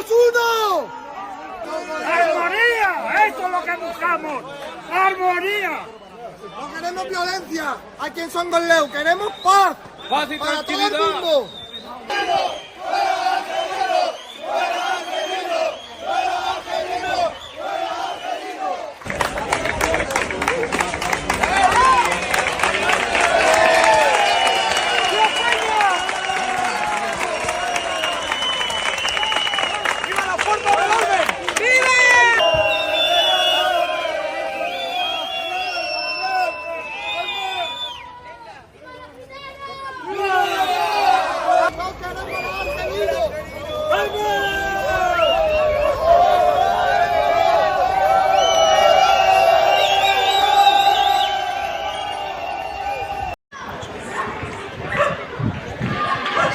¡Somos uno! ¡Armonía! ¡Eso es lo que buscamos! ¡Armonía! No queremos violencia aquí en Son Gotleu, queremos paz. Paz y para todo el tranquilidad. mundo. No queremos nada seguido.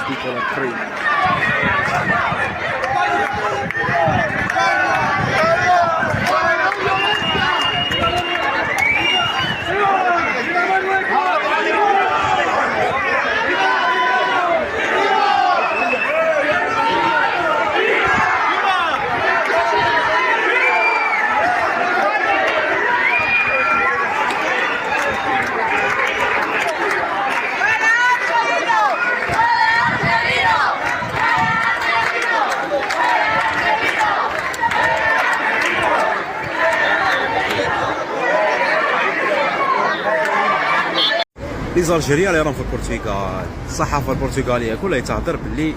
People are free. لي زالجيريان اللي راهم في البرتغال، الصحافه البرتغاليه كلها تهضر باللي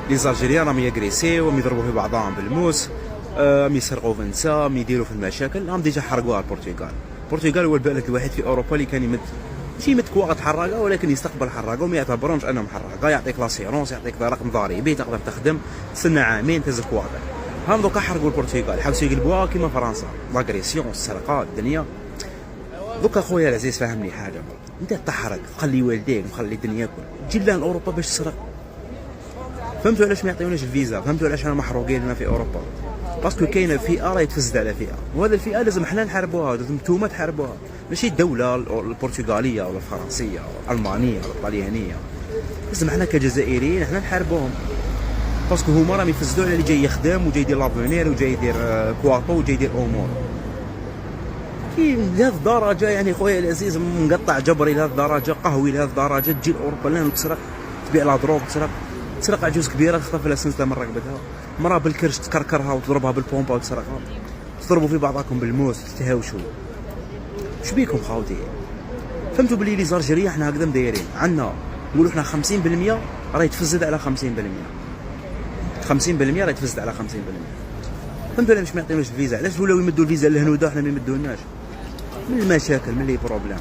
لي زالجيريان راهم ياغريسيو، راهم يضربوا في بعضهم بالموس، راهم يسرقوا في النساء، راهم يديروا في المشاكل، راهم ديجا حرقوها البرتغال. البرتغال هو البلد الوحيد في اوروبا اللي كان ماشي يمد واحد حراقه، ولكن يستقبل حراقه وما يعتبرهمش انهم حراقه، يعطيك لاسيرونس، يعطيك رقم ضريبي تقدر تخدم، تستنى عامين تهز كواطر. هاهم دوكا حرقوا البرتغال، حبسوا يقلبوها كيما فرنسا، لاغريسيون، السرقه، الدنيا. دوكا خويا العزيز فهمني حاجه، انت تحرق خلي والديك وخلي الدنيا كل تجي لنا لاوروبا باش تسرق. فهمتوا علاش ما يعطيوناش الفيزا؟ فهمتوا علاش احنا محروقين هنا في اوروبا؟ باسكو كاينه فئه راهي تفسد على فئه، وهذه الفئه لازم حنا نحاربوها، لازم نتوما تحاربوها، ماشي الدوله البرتغاليه ولا الفرنسيه ولا الالمانيه ولا الطليانيه. لازم حنا كجزائريين حنا نحاربوهم، باسكو هما راهم يفسدوا على اللي جاي يخدم وجاي يدير لافونير وجاي يدير كواطو وجاي يدير امور. كي لهذه الدرجه يعني خويا العزيز مقطع جبري لهذه الدرجه، قهوي لهذه الدرجه، تجي لاوروبا لهنا تسرق، تبيع لا دروغ، تسرق عجوز كبيره تخطف لها سنسله من رقبتها، مراه بالكرش تكركرها وتضربها بالبومبا وتسرقها، تضربوا في بعضكم بالموس تتهاوشوا. واش بيكم خاوتي؟ فهمتوا بلي لي زالجيريا حنا هكذا مدايرين، عندنا نقولوا حنا 50% راهي تفسد على 50%، 50% راهي تفسد على 50%. فهمتوا علاش ما يعطيوناش الفيزا؟ علاش ولاو يمدوا الفيزا للهنوده وحنا ما يمدولناش؟ من المشاكل، من لي بروبليم.